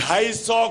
250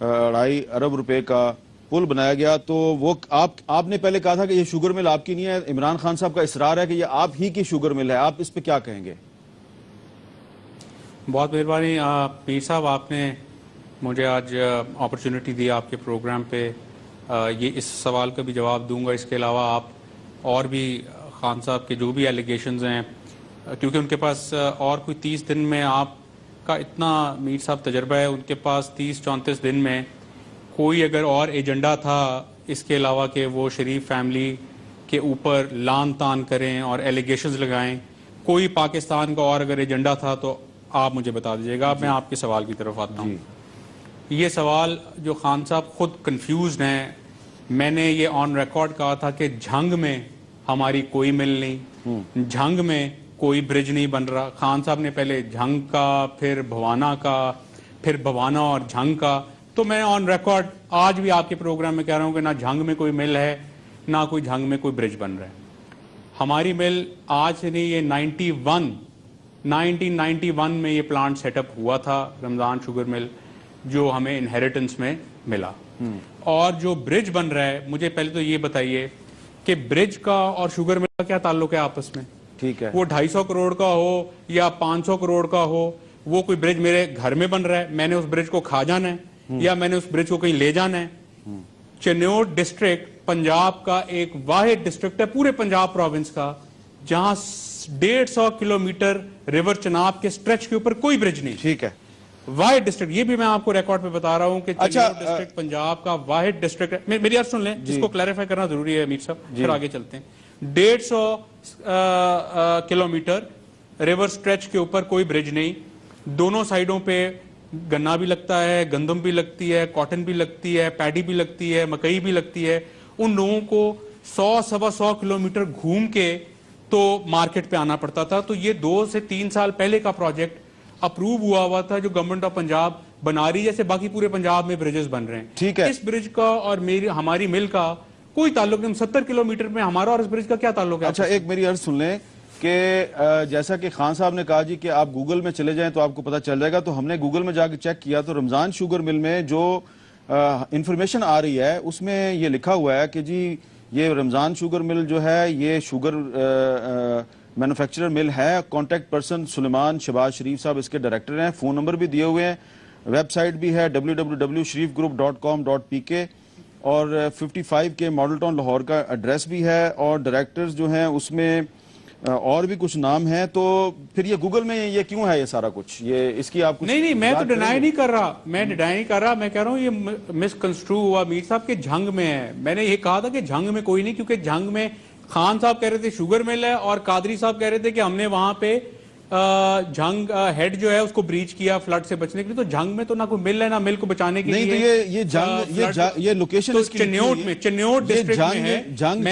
2.5 ارب روپے کا پل بنایا گیا, تو وہ آپ نے پہلے کہا تھا کہ یہ شوگر مل آپ کی نہیں ہے, عمران خان صاحب کا اصرار ہے کہ یہ آپ ہی کی شوگر مل ہے, آپ اس پہ کیا کہیں گے؟ بہت مہربانی پیر صاحب, آپ نے مجھے آج اپرچونٹی دی آپ کے پروگرام پہ. یہ اس سوال کا بھی جواب دوں گا. اس کے علاوہ آپ اور بھی خان صاحب کے جو بھی ایلیگیشنز ہیں, کیونکہ ان کے پاس اور کوئی 30 دن میں, آپ کا اتنا میر صاحب تجربہ ہے, ان کے پاس 30-34 دن میں کوئی اگر اور ایجنڈا تھا اس کے علاوہ کہ وہ شریف فیملی کے اوپر لان تان کریں اور ایلیگیشنز لگائیں, کوئی پاکستان کا اور اگر ایجنڈا تھا تو آپ مجھے بتا دیجیے گا. میں آپ کے سوال کی طرف آتا ہوں. یہ سوال جو خان صاحب خود کنفیوزڈ ہیں, میں نے یہ آن ریکارڈ کہا تھا کہ جھنگ میں ہماری کوئی مل نہیں, جھنگ میں کوئی برج نہیں بن رہا. خان صاحب نے پہلے جھنگ کا, پھر بھوانا کا, پھر بھوانا اور جھنگ کا. تو میں آن ریکارڈ آج بھی آپ کے پروگرام میں کہہ رہا ہوں کہ نہ جھنگ میں کوئی مل ہے, نہ کوئی جھنگ میں کوئی برج بن رہا ہے. ہماری مل آج سے نہیں, یہ 1991 میں یہ پلانٹ سیٹ اپ ہوا تھا, رمضان شوگر مل, جو ہمیں انہیریٹنس میں ملا. اور جو برج بن رہا ہے, مجھے پہلے تو یہ بتائیے کہ برج کا اور شوگر مل کا کیا تعلق ہے آپس میں؟ ٹھیک ہے, وہ 250 کروڑ کا ہو یا 500 کروڑ کا ہو, وہ کوئی برج میرے گھر میں بن رہا ہے, میں نے اس برج کو کھا جانا ہے یا میں نے اس برج کو کہیں لے جانا ہے؟ چنیوٹ ڈسٹرکٹ پنجاب کا ایک واحد ڈسٹرکٹ ہے پورے پنجاب پروونس کا جہاں 150 کلومیٹر ریور چناب کے سٹریچ کے اوپر کوئی برج نہیں. ٹھیک ہے, واحد ڈسٹرکٹ, یہ بھی میں آپ کو ریکارڈ پہ بتا رہا ہوں کہ چنیوٹ ڈسٹرکٹ پنجاب کا واحد ڈسٹرکٹ ہے. میری بات سن لیں, جس کو کلیریفائی کرنا ضروری ہے میر صاحب, پھر آگے چلتے ہیں. 150 کلومیٹر ریور سٹریچ کے اوپر کوئی برج نہیں. دونوں سائیڈوں پہ گنا بھی لگتا ہے, گندم بھی لگتی ہے, کاٹن بھی لگتی ہے, پیڈی بھی لگتی ہے, مکئی بھی لگتی ہے. ان لوگوں کو 100-125 کلومیٹر گھوم کے تو مارکیٹ پہ آنا پڑتا تھا. تو یہ 2 سے 3 سال پہلے کا پروجیکٹ اپروو ہوا تھا جو گورنمنٹ آف پنجاب بنا رہی, جیسے باقی پورے پنجاب میں بریجز بن رہے ہیں. ٹھیک ہے, اس برج کا اور ہماری مل کا کوئی تعلق نہیں. 70 کلومیٹر میں ہمارا اور اس برج کا کیا تعلق ہے؟ اچھا ایک میری عرض سن لیں کہ جیسا کہ خان صاحب نے کہا جی کہ آپ گوگل میں چلے جائیں تو آپ کو پتا چل جائے گا, تو ہم نے گوگل میں جا کے چیک کیا تو رمضان شوگر مل میں جو انفارمیشن آ رہی ہے اس میں یہ لکھا ہوا ہے کہ جی یہ رمضان شوگر مل جو ہے یہ شوگر مینوفیکچرر مل ہے. کانٹیکٹ پرسن سلیمان شہباز شریف صاحب اس کے ڈائریکٹر ہیں, فون نمبر بھی دیے ہوئے ہیں, ویب سائٹ بھی ہے www.sharifgroup.com.pk, اور 55 کے ماڈل ٹاؤن لاہور کا ایڈریس بھی ہے, اور ڈائریکٹرز جو ہیں اس میں اور بھی کچھ نام ہیں. تو پھر یہ گوگل میں یہ کیوں ہے یہ سارا کچھ, یہ اس کی آپ کچھ نہیں میں تو ڈینائی نہیں کر رہا, میں کہہ رہا ہوں یہ مس کنسٹرو ہوا میر صاحب کے جھنگ میں ہے. میں نے یہ کہا تھا کہ جھنگ میں کوئی نہیں, کیونکہ جھنگ میں خان صاحب کہہ رہے تھے شوگر مل ہے اور قادری صاحب کہہ رہے تھے کہ ہم نے وہاں پہ جھنگ ہیڈ جو ہے اس کو بریچ کیا فلڈ سے بچنے کے لیے. تو جھنگ میں تو نہ کوئی مل ہے نہ مل کو بچانے کے لیے. نہیں تو یہ لوکیشن اس کی چنیوٹ میں, چنیوٹ ڈسٹرکٹ میں ہے. جنگ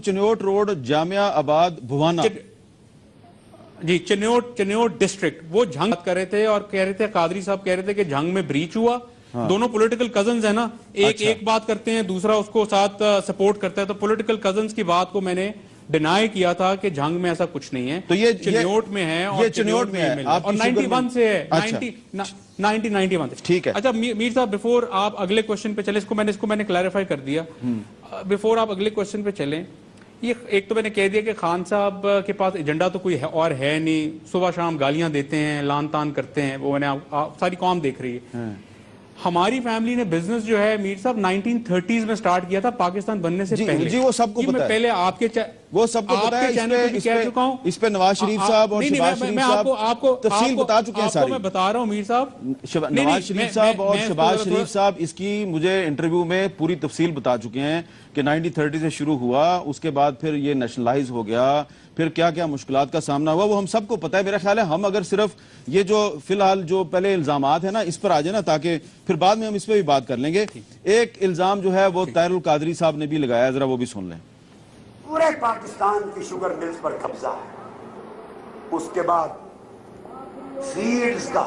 چنیوٹ روڈ جامعہ آباد بھوانا, جی چنیوٹ ڈسٹرکٹ. وہ جھنگ کر رہے تھے اور کہہ رہے تھے, قادری صاحب کہہ رہے تھے کہ جھنگ میں بریچ ہوا. دونوں پولیٹیکل کزنز ہیں نا, ایک بات کرتے ہیں دوسرا اس کو ساتھ سپورٹ کرتا ہے. تو پولیٹیکل کزنز کی بات کو میں نے ڈینائی کیا تھا کہ جھنگ میں ایسا کچھ نہیں ہے. تو یہ چنیوٹ میں ہے اور چنیوٹ میں ہے اور 91 سے ہے, 1991 سے. ٹھیک ہے. اچھا میر صاحب بفور آپ اگلے کوشچن پہ چلیں, اس کو میں نے کلیریفائی کر دیا. بفور آپ اگلے کوشچن پہ چلیں, یہ ایک تو میں نے کہہ دیا کہ خان صاحب کے پاس ایجنڈا تو کوئی اور ہے نہیں, صبح شام گالیاں دیتے ہیں, لان تان کرتے ہیں, وہ میں نے ساری قوم دیکھ رہی ہے. ہماری فیملی نے بزنس جو ہے میر صاحب 1930s میں سٹارٹ کیا تھا پاکستان بننے سے پہلے. جی وہ سب کو پتا ہے, پہلے آپ کے وہ سب کو پتا ہے, اس پہ نواز شریف صاحب اور شہباز شریف صاحب تفصیل بتا چکے ہیں ساری. میں بتا رہا ہوں میر صاحب, نواز شریف صاحب اور شہباز شریف صاحب اس کی مجھے انٹرویو میں پوری تفصیل بتا چکے ہیں کہ 1930 سے شروع ہوا, اس کے بعد پھر یہ نیشنلائز ہو گیا, پھر کیا کیا مشکلات کا سامنا ہوا, وہ ہم سب کو پتا ہے. میرا خیال ہے ہم اگر صرف یہ جو فی الحال جو پہلے الزامات ہیں نا اس پر آ جائیں نا, تاکہ پھر بعد میں ہم اس پہ بھی بات کر لیں گے. ایک الزام جو ہے وہ طاہر القادری صاحب نے بھی لگایا, ذرا وہ بھی سن لیں. پورے پاکستان کی شوگر ملز پر قبضہ ہے. اس کے بعد فیڈز کا,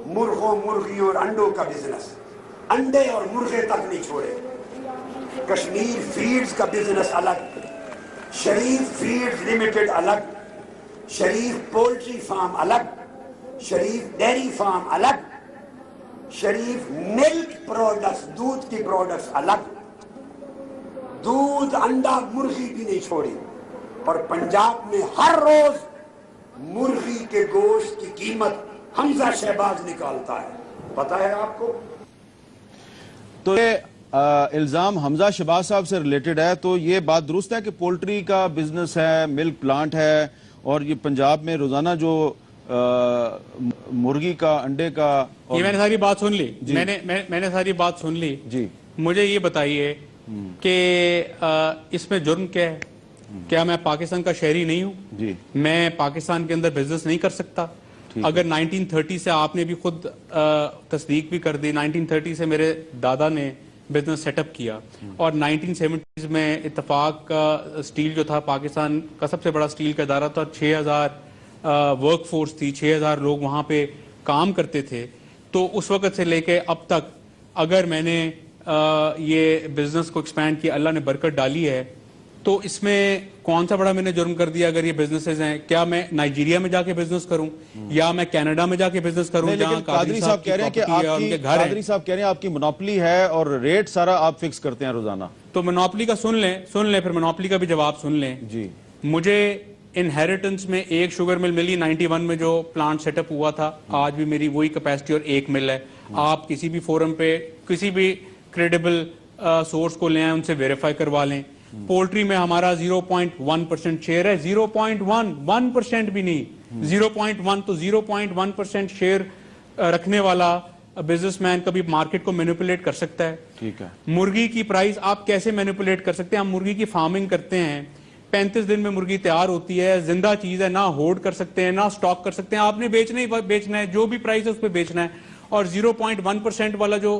مرغوں مرغیوں اور انڈوں کا بزنس, انڈے اور مرغے تک نہیں چھوڑے. کشمیر فیڈز کا بزنس الگ, شریف فیڈز لمیٹڈ الگ, شریف پولٹری فارم الگ, شریف ڈیری فارم الگ, شریف ملک پروڈکٹس، دودھ کی پروڈکٹس الگ، دودھ انڈا مرغی بھی نہیں چھوڑی، اور پنجاب میں ہر روز مرغی کے گوشت کی قیمت حمزہ شہباز نکالتا ہے، پتہ ہے آپ کو؟ تو یہ الزام حمزہ شہباز صاحب سے ریلیٹڈ ہے، تو یہ بات درست ہے کہ پولٹری کا بزنس ہے، ملک پلانٹ ہے، اور یہ پنجاب میں روزانہ جو مرغی کا، انڈے کا، یہ میں نے ساری بات سن لی، میں نے ساری بات سن لی جی، مجھے یہ بتائیے کہ اس میں جرم کیا ہے؟ کیا میں پاکستان کا شہری نہیں ہوں؟ جی، میں پاکستان کے اندر بزنس نہیں کر سکتا؟ اگر 1930 سے آپ نے بھی خود تصدیق بھی کر دی، 1930 سے میرے دادا نے بزنس سیٹ اپ کیا، اور 1970s میں اتفاق کا سٹیل جو تھا پاکستان کا سب سے بڑا سٹیل کا ادارہ تھا، 6000 ورک فورس تھی، 6000 لوگ وہاں پہ کام کرتے تھے. تو اس وقت سے لے کے اب تک اگر میں نے یہ بزنس کو ایکسپینڈ کیا، اللہ نے برکت ڈالی ہے، تو اس میں کون سا بڑا میں نے جرم کر دیا؟ اگر یہ بزنسز ہیں، کیا میں نائجیریا میں جا کے بزنس کروں یا میں کینیڈا میں جا کے بزنس کروں؟ لیکن قادری صاحب کہہ رہے ہیں کہ قادری صاحب کہہ رہے ہیں آپ کی منوپلی ہے اور ریٹ سارا آپ فکس کرتے ہیں روزانہ. تو منوپلی کا سن لیں پھر منوپلی کا بھی جواب سن لیں. جی، مجھے انہیریٹنس میں ایک شوگر مل ملی 91 میں جو پلانٹ سیٹ اپ ہوا تھا، آج بھی میری وہی کیپیسٹی اور ایک مل ہے. آپ کسی بھی فورم پہ کسی بھی کریڈیبل سورس کو لے آئیں، ان سے ویریفائی کروا لیں. پولٹری میں ہمارا 0.1% شیئر ہے، 0.1% بھی نہیں، 0.1. تو 0.1% شیئر رکھنے والا بزنس مین کبھی مارکیٹ کو مینیپولیٹ کر سکتا ہے؟ ٹھیک ہے. مرغی کی پرائز آپ کیسے مینیپولیٹ کر سکتے ہیں؟ ہم مرغی کی فارمنگ کرتے ہیں، 35 دن میں مرغی تیار ہوتی ہے، زندہ چیز ہے، نہ ہولڈ کر سکتے ہیں نہ سٹاک کر سکتے ہیں، آپ نے بیچنا ہے، جو بھی پرائز ہے اس پہ بیچنا ہے. اور 0.1% والا جو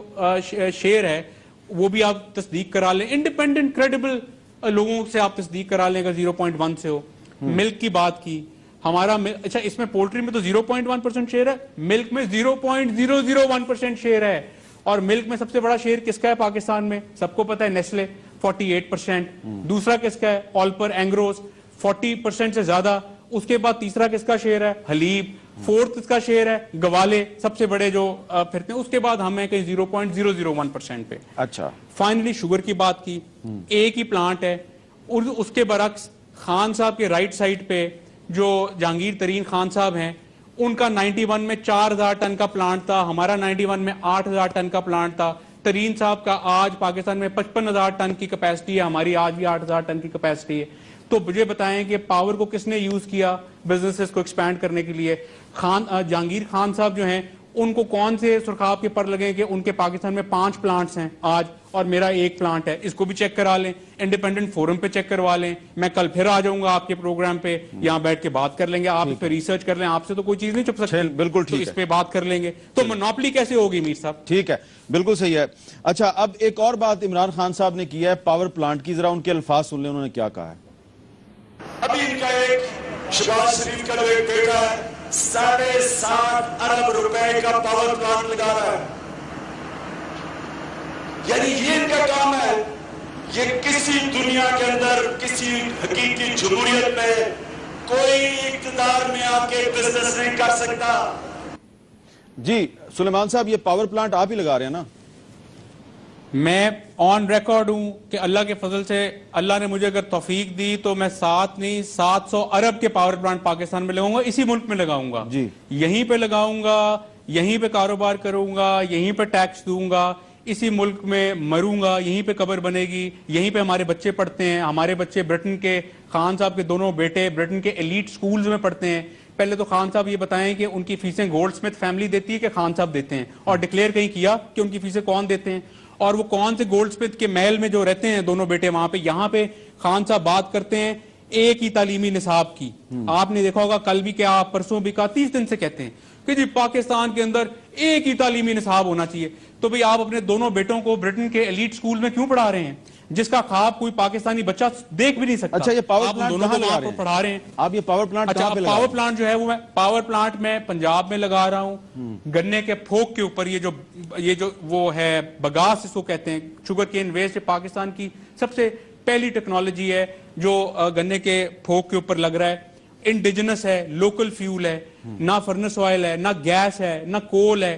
شیئر ہے وہ بھی آپ تصدیق کرا لیں، انڈیپینڈنٹ کریڈیبل لوگوں سے آپ تصدیق کرا لیں اگر 0.1 سے ہو. ملک کی بات کی، ہمارا اچھا اس میں پولٹری میں تو 0.1% شیئر ہے، ملک میں 0.001% شیئر ہے. اور ملک میں سب سے بڑا شیئر کس کا ہے پاکستان میں؟ سب کو پتا ہے، نیسلے 48%. دوسرا کس کا ہے؟ آلپر اینگروز 40% سے زیادہ. اس کے بعد تیسرا کس کا شیئر ہے؟ حلیب. فورتھ کا شیئر ہے گوالے، سب سے بڑے جو پھرتے ہیں. اس کے بعد ہمیں کہیں 0.001% پہ. اچھا، فائنلی شوگر کی بات کی، ایک ہی پلانٹ ہے. اور اس کے برعکس خان صاحب کے رائٹ سائڈ پہ جو جہانگیر ترین خان صاحب ہیں، ان کا 91 میں 4000 ٹن کا پلانٹ تھا، ہمارا 91 میں 8000 ٹن کا پلانٹ تھا. ترین صاحب کا آج پاکستان میں 55000 ٹن کی کیپیسٹی ہے، ہماری آج بھی 8000 ٹن کی کیپیسٹی ہے. تو مجھے بتائیں کہ پاور کو کس نے یوز کیا بزنسز کو ایکسپینڈ کرنے کے لیے؟ جہانگیر خان صاحب جو ہیں، ان کو کون سے سرخاب کے پر لگیں کہ ان کے پاکستان میں 5 پلانٹس ہیں آج اور میرا 1 پلانٹ ہے؟ اس کو بھی چیک کرا لیں، انڈیپینڈنٹ فورم پہ چیک کروا لیں. میں کل پھر آ جاؤں گا آپ کے پروگرام پہ، یہاں بیٹھ کے بات کر لیں گے. آپ اس پہ ریسرچ کر لیں، آپ سے تو کوئی چیز نہیں چھپ سکتی. بالکل ٹھیک ہے، اس پہ بات کر لیں گے. تو منوپلی کیسے ہوگی میر صاحب؟ ٹھیک ہے، بالکل صحیح ہے. اچھا، اب ایک اور بات عمران خان صاحب نے کی ہے پاور پلانٹ کی، ذرا ان کے الفاظ سن لیں، انہوں نے کیا کہا ہے. ابھی ان کا ایک شہباز شریف کا جو ایک بیٹا ہے 7.5 ارب روپے کا پاور پلانٹ لگا رہا ہے. یعنی یہ ان کا کام ہے. یہ کسی دنیا کے اندر کسی حقیقی جمہوریت میں کوئی اقتدار میں آ کے بزنس نہیں کر سکتا. جی سلیمان صاحب، یہ پاور پلانٹ آپ ہی لگا رہے ہیں نا؟ میں آن ریکارڈ ہوں کہ اللہ کے فضل سے اللہ نے مجھے اگر توفیق دی تو میں 700 ارب کے پاور پلانٹ پاکستان میں لگاؤں گا، اسی ملک میں لگاؤں گا. جی، یہیں پہ لگاؤں گا، یہیں پہ کاروبار کروں گا، یہیں پہ ٹیکس دوں گا، اسی ملک میں مروں گا، یہیں پہ قبر بنے گی، یہیں پہ ہمارے بچے پڑھتے ہیں. ہمارے بچے برٹن کے، خان صاحب کے دونوں بیٹے برٹن کے ایلیٹ سکولز میں پڑھتے ہیں. پہلے تو خان صاحب یہ بتائیں کہ ان کی فیسیں گولڈ سمتھ فیملی دیتی ہے کہ خان صاحب دیتے ہیں؟ اور ڈکلیئر کہیں کیا کہ ان کی فیسیں کون دیتے ہیں؟ اور وہ کون سے گولڈ سمتھ کے محل میں جو رہتے ہیں دونوں بیٹے وہاں پہ؟ یہاں پہ خان صاحب بات کرتے ہیں ایک ہی تعلیمی نصاب کی. آپ نے دیکھا ہوگا کل بھی کیا، پرسوں بھی کہا، 30 دن سے کہتے ہیں کہ جی پاکستان کے اندر ایک ہی تعلیمی نصاب ہونا چاہیے. تو بھئی آپ اپنے دونوں بیٹوں کو برٹن کے ایلیٹ سکول میں کیوں پڑھا رہے ہیں جس کا خواب کوئی پاکستانی بچہ دیکھ بھی نہیں سکتا؟ اچھا، یہ پاور پلانٹ کہاں لگا رہے ہیں؟ پڑھا رہے ہیں آپ یہ پاور پلانٹ کہاں پہ لگا رہے ہیں؟ پاور پلانٹ جو ہے وہ پاور پلانٹ میں پنجاب میں لگا رہا ہوں، گنے کے پھوک کے اوپر. یہ جو وہ ہے بگاس اس کو کہتے ہیں، شوگر کین ویسٹ، پاکستان کی سب سے پہلی ٹیکنالوجی ہے جو گنے کے پھوک کے اوپر لگ رہا ہے. انڈیجنس ہے، لوکل فیول ہے، نہ فرنس آئل ہے، نہ گیس ہے، نہ کول ہے.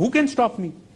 Who can stop me?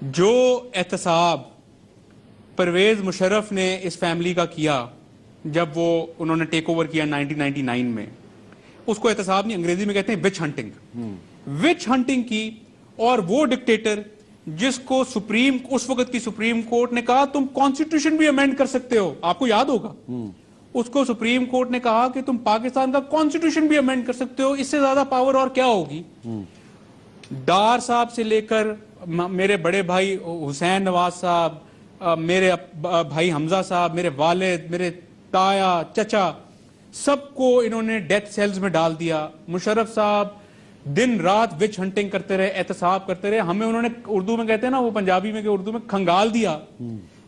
جو احتساب پرویز مشرف نے اس فیملی کا کیا جب وہ انہوں نے ٹیک اوور کیا 1999 میں, اس کو احتساب نہیں, انگریزی میں کہتے ہیں وچ ہنٹنگ, وچ ہنٹنگ کی. اور وہ ڈکٹیٹر جس کو اس وقت کی سپریم کورٹ نے کہا تم کانسٹیٹیوشن بھی امینڈ کر سکتے ہو, آپ کو یاد ہوگا, اس کو سپریم کورٹ نے کہا کہ تم پاکستان کا کانسٹیٹیوشن بھی امینڈ کر سکتے ہو, اس سے زیادہ پاور اور کیا ہوگی. ڈار صاحب سے لے کر میرے بڑے بھائی حسین نواز صاحب, میرے بھائی حمزہ صاحب, میرے والد, میرے تایا, چچا, سب کو انہوں نے ڈیتھ سیلز میں ڈال دیا. مشرف صاحب دن رات وچ ہنٹنگ کرتے رہے, احتساب کرتے رہے, ہمیں انہوں نے اردو میں کہتے ہیں نا, وہ پنجابی میں کہ اردو میں کھنگال دیا.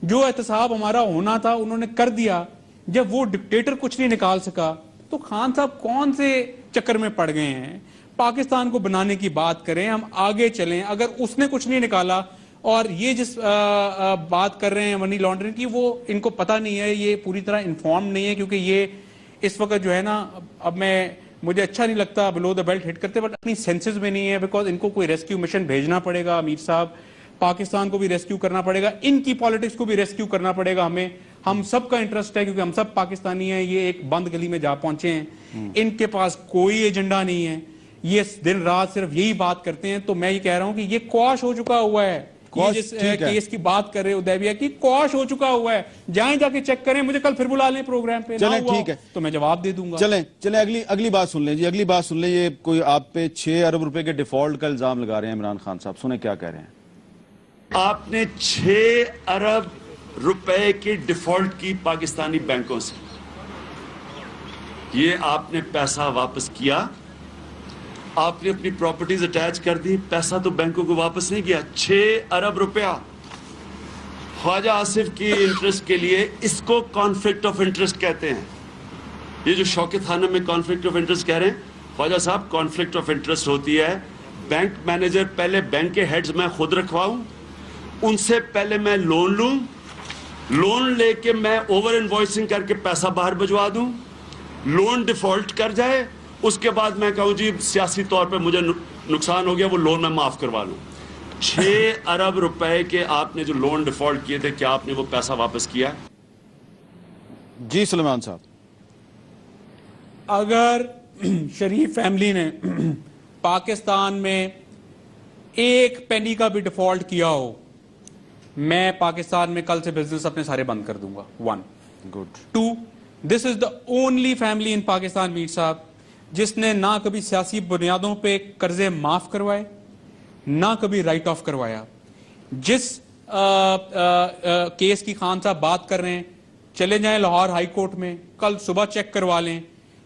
جو احتساب ہمارا ہونا تھا انہوں نے کر دیا. جب وہ ڈکٹیٹر کچھ نہیں نکال سکا تو خان صاحب کون سے چکر میں پڑ گئے ہیں. پاکستان کو بنانے کی بات کریں, ہم آگے چلیں. اگر اس نے کچھ نہیں نکالا, اور یہ جس بات کر رہے ہیں منی لانڈرنگ کی, وہ ان کو پتہ نہیں ہے, یہ پوری طرح انفارم نہیں ہے, کیونکہ یہ اس وقت جو ہے نا, اب مجھے اچھا نہیں لگتا بلو دا بیلٹ ہٹ کرتے, بٹ اپنی سینسز میں نہیں ہے, بیکاز ان کو کوئی ریسکیو مشن بھیجنا پڑے گا. امیر صاحب, پاکستان کو بھی ریسکیو کرنا پڑے گا, ان کی پالیٹکس کو بھی ریسکیو کرنا پڑے گا ہمیں. ہم سب کا انٹرسٹ ہے کیونکہ ہم سب پاکستانی ہیں. یہ ایک بند گلی میں جا پہنچے ہیں, ان کے پاس کوئی ایجنڈا نہیں ہے, یہ دن رات صرف یہی بات کرتے ہیں. تو میں یہ کہہ رہا ہوں کہ یہ قواش ہو چکا ہوا ہے. جس کیس کی بات کر رہے ادیبیہ کی, قواش ہو چکا ہوا ہے. جائیں جا کے چیک کریں, مجھے کل پھر بلا لیں پروگرام پہ, چلیں ٹھیک ہے, تو میں جواب دے دوں گا. چلیں اگلی بات سن لیں جی, اگلی بات سن لیں. یہ کوئی آپ پہ 6 ارب روپے کے ڈیفالٹ کا الزام لگا رہے ہیں عمران خان صاحب, سنیں کیا کہہ رہے ہیں. آپ نے 6 ارب روپے کی ڈیفالٹ کی پاکستانی بینکوں سے, یہ آپ نے پیسہ واپس کیا, آپ نے اپنی پراپرٹیز اٹیچ کر دی, پیسہ تو بینکوں کو واپس نہیں کیا. 6 ارب روپیہ خواجہ آصف کی انٹرسٹ کے لیے, اس کو کانفلکٹ آف انٹرسٹ کہتے ہیں. یہ جو شوکت خانم میں کانفلکٹ آف انٹرسٹ کہہ رہے ہیں, خواجہ صاحب کانفلکٹ آف انٹرسٹ ہوتی ہے, بینک مینیجر پہلے بینک کے ہیڈز میں خود رکھواؤں, ان سے پہلے میں لون لوں, لون لے کے میں اوور انوائسنگ کر کے پیسہ باہر بھجوا دوں, لون ڈیفالٹ کر جائے, اس کے بعد میں کہوں جی سیاسی طور پہ مجھے نقصان ہو گیا, وہ لون میں معاف کروا لوں. 6 ارب روپے کے آپ نے جو لون ڈیفالٹ کیے تھے, کیا آپ نے وہ پیسہ واپس کیا؟ جی سلیمان صاحب, اگر شریف فیملی نے پاکستان میں 1 پینی کا بھی ڈیفالٹ کیا ہو, میں پاکستان میں کل سے بزنس اپنے سارے بند کر دوں گا. 1 good. 2, this is the only family in Pakistan Mir صاحب جس نے نہ کبھی سیاسی بنیادوں پہ قرضے معاف کروائے, نہ کبھی رائٹ آف کروایا. جس کیس کی خان صاحب بات کر رہے ہیں, چلے جائیں لاہور ہائی کورٹ میں, کل صبح چیک کروا لیں.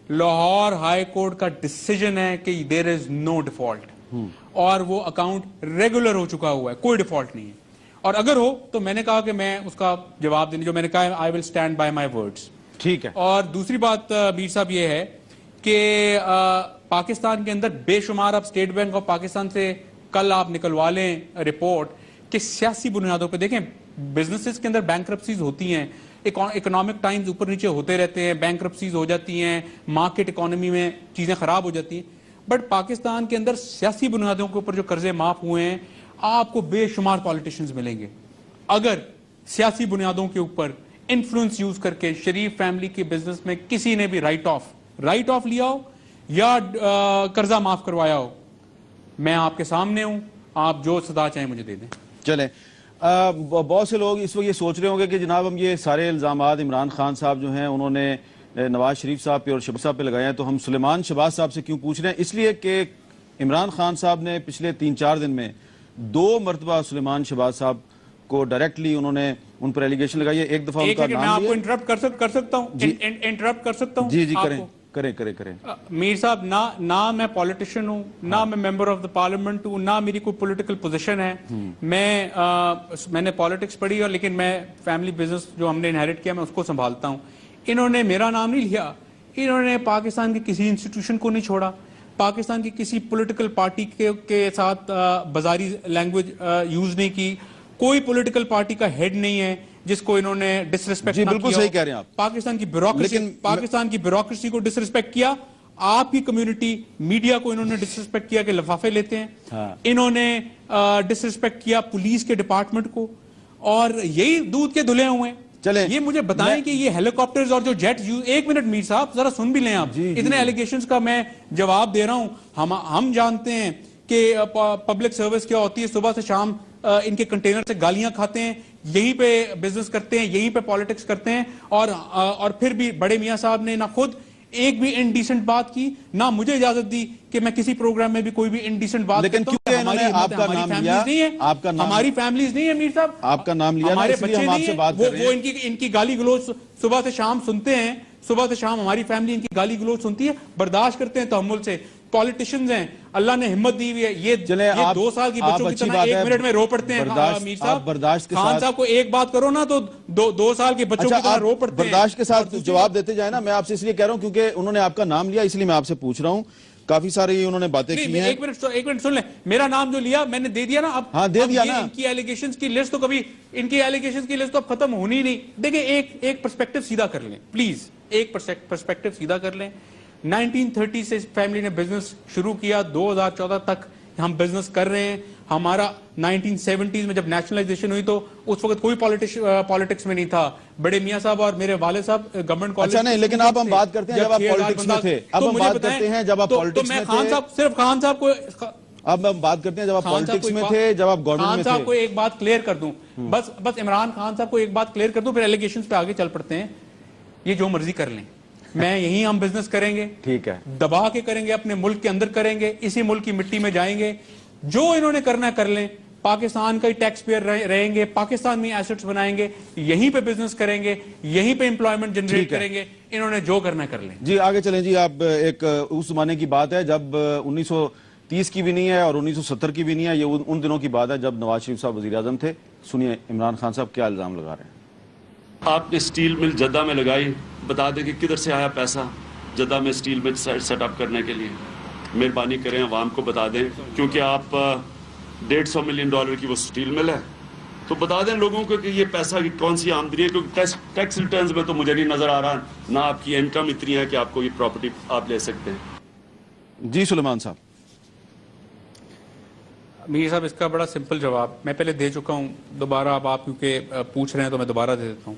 لاہور ہائی کورٹ کا ڈیسیجن ہے کہ دیر از نو ڈیفالٹ, اور وہ اکاؤنٹ ریگولر ہو چکا ہوا ہے, کوئی ڈیفالٹ نہیں ہے. اور اگر ہو تو میں نے کہا کہ میں اس کا جواب دینے, جو میں نے کہا I will stand by my words. ٹھیک ہے. اور دوسری بات میر صاحب یہ ہے کہ پاکستان کے اندر بے شمار اب اسٹیٹ بینک آف پاکستان سے کل آپ نکلوا لیں رپورٹ کہ سیاسی بنیادوں پہ, دیکھیں بزنسز کے اندر بینکرپسیز ہوتی ہیں, اکنامک ٹائمز اوپر نیچے ہوتے رہتے ہیں, بینکرپسیز ہو جاتی ہیں, مارکیٹ اکانومی میں چیزیں خراب ہو جاتی ہیں, بٹ پاکستان کے اندر سیاسی بنیادوں کے اوپر جو قرضے معاف ہوئے ہیں, آپ کو بے شمار پالیٹیشنز ملیں گے. اگر سیاسی بنیادوں کے اوپر انفلوئنس یوز کر کے شریف فیملی کے بزنس میں کسی نے بھی رائٹ آف لیا ہو یا قرضہ معاف کروایا ہو, میں آپ کے سامنے ہوں, آپ جو سزا چاہیں مجھے دے دیں. چلیں, بہت سے لوگ اس وقت یہ سوچ رہے ہوں گے کہ جناب ہم یہ سارے الزامات عمران خان صاحب جو ہیں انہوں نے نواز شریف صاحب پہ اور شہباز صاحب پہ لگائے ہیں, تو ہم سلیمان شہباز صاحب سے کیوں پوچھ رہے ہیں؟ اس لیے کہ عمران خان صاحب نے پچھلے 3-4 دن میں 2 مرتبہ سلیمان شہباز صاحب کو ڈائریکٹلی انہوں نے ان پر ایلیگیشن لگائی ہے. ایک دفعہ ان کا نام میں آپ کو انٹرپٹ کر سکتا ہوں, انٹرپٹ کر سکتا ہوں. جی کریں. میر صاحب, نہ میں پولیٹیشین ہوں, نہ میں ممبر آف دا پارلیمنٹ ہوں, نہ میری کوئی پولیٹیکل پوزیشن ہے. میں نے پالیٹکس پڑھی, اور لیکن میں فیملی بزنس جو ہم نے انہیریٹ کیا میں اس کو سنبھالتا ہوں. انہوں نے میرا نام نہیں لیا, انہوں نے پاکستان کی کسی انسٹیٹیوشن کو نہیں چھوڑا, پاکستان کی کسی پولیٹیکل پارٹی کے ساتھ بازاری لینگویج یوز نہیں کی. کوئی پولیٹیکل پارٹی کا ہیڈ نہیں ہے جس کو انہوں نے ڈس ریسپیکٹ بالکل صحیح کہہ رہے ہیں آپ. پاکستان کی بیوروکریسی کو ڈس ریسپیکٹ کیا, آپ کی کمیونٹی میڈیا کو انہوں نے ڈسرسپیکٹ کیا کہ لفافے لیتے ہیں, انہوں نے ڈسرسپیکٹ کیا پولیس کے ڈپارٹمنٹ کو, اور یہی دودھ کے دھلے ہوئے ہیں. یہ مجھے بتائیں کہ یہ ہیلی کاپٹرز اور جو جیٹ, ایک منٹ میر صاحب ذرا سن بھی لیں آپ, اتنے ایلیگیشنز کا میں جواب دے رہا ہوں. ہم جانتے ہیں کہ پبلک سروس کیا ہوتی ہے, صبح سے شام ان کے کنٹینر سے گالیاں کھاتے ہیں, یہیں پہ بزنس کرتے ہیں, یہیں پہ پالیٹکس کرتے ہیں, اور پھر بھی بڑے میاں صاحب نے نہ خود ایک بھی انڈیسنٹ بات کی, نہ مجھے اجازت دی کہ میں کسی پروگرام میں بھی کوئی بھی انڈیسنٹ بات کرتا ہوں. لیکن ہماری فیملیز نہیں ہے میر صاحب, آپ کا نام لیا, ہمارے بچے نہیں ہیں, وہ ان کی گالی گلوچ صبح سے شام سنتے ہیں, صبح سے شام ہماری فیملی ان کی گالی گلوچ سنتی ہے, برداشت کرتے ہیں تحمل سے. پالیٹیشنز ہیں, اللہ نے ہمت دی ہوئی ہے, یہ 2 سال کی بچوں کی طرح 1 منٹ میں رو پڑتے ہیں. میر صاحب, خان صاحب کو ایک بات کرو نا تو 2 سال کے بچوں کی طرح رو پڑتے ہیں. برداشت کے ساتھ جواب دیتے جائیں نا. میں آپ سے اس لیے کہہ رہا ہوں کیونکہ انہوں نے آپ کا نام لیا, اس لیے میں آپ سے پوچھ رہا ہوں. کافی ساری انہوں نے باتیں کی ہیں. ایک منٹ سن لیں, میرا نام جو لیا میں نے دے دیا نا. اب دے دیا نا. ان کی ایلیگیشنز کی لسٹ تو اب ختم ہونی نہیں. دیکھیں ایک پرسپیکٹو سیدھا کر لیں پلیز, ایک پرسپیکٹو سیدھا کر لیں. 1930 سے اس فیملی نے بزنس شروع کیا, 2014 تک ہم بزنس کر رہے ہیں. ہمارا 1970s میں جب نیشنلائزیشن ہوئی تو اس وقت کوئی پالیٹکس میں نہیں تھا. بڑے میاں صاحب اور میرے والد صاحب گورنمنٹ کالج. اچھا نہیں, لیکن اب ہم بات کرتے ہیں جب آپ پالیٹکس میں تھے. اب ہم بات کرتے ہیں جب آپ پالیٹکس میں تھے. صرف خان صاحب کو, اب ہم بات کرتے ہیں جب آپ پالیٹکس میں تھے, جب آپ گورنمنٹ میں تھے. خان صاحب کو ایک بات کلیئر کر دوں, بس عمران خان صاحب کو ایک بات کلیئر کر دوں, پھر ایلیگیشنز پہ آگے چل پڑتے ہیں. یہ جو مرضی کر لیں, میں یہیں ہم بزنس کریں گے, ٹھیک ہے, دبا کے کریں گے, اپنے ملک کے اندر کریں گے, اسی ملک کی مٹی میں جائیں گے. جو انہوں نے کرنا ہے کر لیں, پاکستان کا ہی ٹیکس پیئر رہیں گے, پاکستان میں ایسٹس بنائیں گے, یہیں پہ بزنس کریں گے, یہیں پہ امپلائمنٹ جنریٹ کریں گے. انہوں نے جو کرنا ہے کر لیں. جی آگے چلیں. جی آپ ایک اس زمانے کی بات ہے جب 1930 کی بھی نہیں ہے اور 1970 کی بھی نہیں ہے, یہ ان دنوں کی بات ہے جب نواز شریف صاحب وزیر اعظم تھے. سنیے عمران خان صاحب کیا الزام لگا رہے ہیں. آپ نے اسٹیل مل جدہ میں لگائی, بتا دیں کہ کدھر سے آیا پیسہ جدہ میں اسٹیل مل سیٹ اپ کرنے کے لیے. مہربانی کریں عوام کو بتا دیں, کیونکہ آپ $150 ملین کی وہ اسٹیل مل ہے, تو بتا دیں لوگوں کو کہ یہ پیسہ کون سی آمدنی ہے, کیونکہ ٹیکس ریٹرنز میں تو مجھے نہیں نظر آ رہا, نہ آپ کی انکم اتنی ہے کہ آپ کو یہ پراپرٹی آپ لے سکتے ہیں. جی سلیمان صاحب. میر صاحب, اس کا بڑا سمپل جواب میں پہلے دے چکا ہوں, دوبارہ اب آپ کیونکہ پوچھ رہے ہیں تو میں دوبارہ دے دیتا ہوں.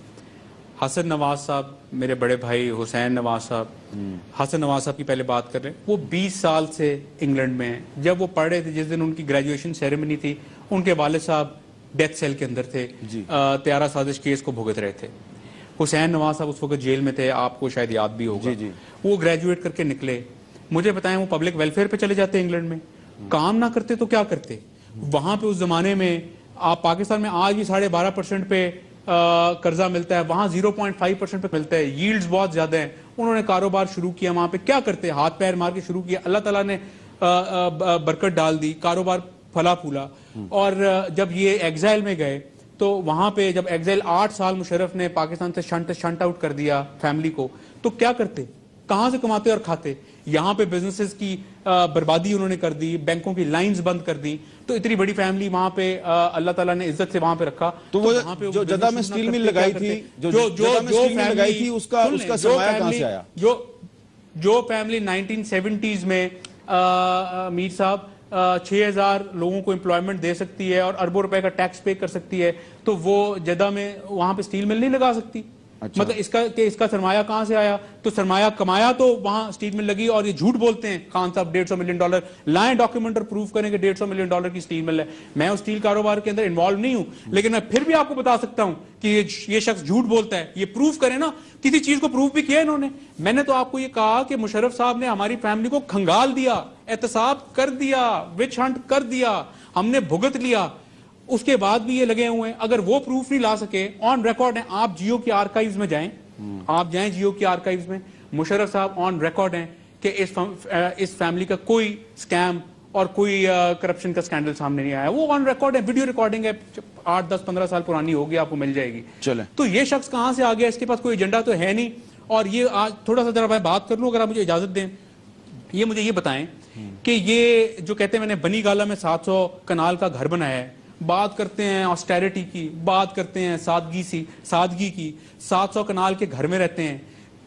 حسن نواز صاحب, میرے بڑے بھائی حسین نواز صاحب, حسن نواز صاحب کی پہلے بات کر رہے ہیں. وہ 20 سال سے انگلینڈ میں ہیں. جب وہ پڑھ رہے تھے, جس دن ان کی گریجویشن سیریمنی تھی, ان کے والد صاحب ڈیتھ سیل کے اندر تھے, طیارہ سازش کیس کو بھگت رہے تھے. حسین نواز صاحب اس وقت جیل میں تھے, آپ کو شاید یاد بھی ہوگا. وہ گریجویٹ کر کے نکلے. مجھے بتائیں, وہ پبلک ویلفیئر پہ چلے جاتے انگلینڈ میں, کام نہ کرتے تو کیا کرتے. وہاں پہ اس زمانے میں, آپ پاکستان میں آج بھی 12.5% پہ قرضہ ملتا ہے, وہاں 0.5% پہ ملتا ہے, ییلڈز بہت زیادہ ہیں. انہوں نے کاروبار شروع کیا, وہاں پہ کیا کرتے, ہاتھ پیر مار کے شروع کیا, اللہ تعالیٰ نے برکت ڈال دی, کاروبار پھلا پھولا. اور جب یہ ایگزائل میں گئے تو وہاں پہ جب ایگزائل 8 سال مشرف نے پاکستان سے شنٹ آؤٹ کر دیا فیملی کو, تو کیا کرتے, کہاں سے کماتے اور کھاتے. یہاں پہ بزنسز کی بربادی انہوں نے کر دی, بینکوں کی لائنز بند کر دی. تو اتنی بڑی فیملی وہاں پہ اللہ تعالیٰ نے عزت سے وہاں پہ رکھا. تو وہ جو جدہ میں سٹیل مل لگائی تھی, اس کا سرمایہ کہاں سے آیا. جو فیملی 1970s میں میر صاحب 6000 لوگوں کو امپلائمنٹ دے سکتی ہے اور اربوں روپے کا ٹیکس پے کر سکتی ہے, تو وہ جدہ میں وہاں پہ سٹیل مل نہیں لگا سکتی. مطلب اس کا سرمایہ کہاں سے آیا. تو سرمایہ کمایا تو وہاں سٹیل مل لگی, اور یہ جھوٹ بولتے ہیں خان صاحب $150 ملین. لائیں ڈاکیومنٹ اور پروف کریں کہ $150 ملین کی سٹیل مل ہے. میں اس سٹیل کاروبار کے اندر انوالو نہیں ہوں, لیکن میں پھر بھی آپ کو بتا سکتا ہوں کہ یہ شخص جھوٹ بولتا ہے. یہ پروف کریں نا, کسی چیز کو پروف بھی کیا انہوں نے. میں نے تو آپ کو یہ کہا کہ مشرف صاحب نے ہماری فیملی کو کھنگال دیا, احتساب کر دیا, وچ ہنٹ کر دیا, ہم نے بھگت لیا. اس کے بعد بھی یہ لگے ہوئے ہیں. اگر وہ پروف نہیں لا سکے, آن ریکارڈ ہیں, آپ جیو کی آرکائیوز میں جائیں, آپ جائیں جیو کی آرکائیوز میں, مشرف صاحب آن ریکارڈ ہیں کہ اس فیملی کا کوئی سکیم اور کوئی کرپشن کا سکینڈل سامنے نہیں آیا. وہ آن ریکارڈ ہے, ویڈیو ریکارڈنگ ہے, 8, 10, 15 سال پرانی ہوگی, آپ کو مل جائے گی. تو یہ شخص کہاں سے آ گیا, اس کے پاس کوئی ایجنڈا تو ہے نہیں. اور یہ آج تھوڑا سا ذرا میں بات کر لوں, اگر آپ مجھے اجازت دیں. یہ مجھے یہ بتائیں کہ یہ جو کہتے ہیں میں نے بنی گالا میں 700 کنال کا گھر بنایا ہے, بات کرتے ہیں آسٹیرٹی کی, بات کرتے ہیں سادگی کی, 700 کنال کے گھر میں رہتے ہیں.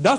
10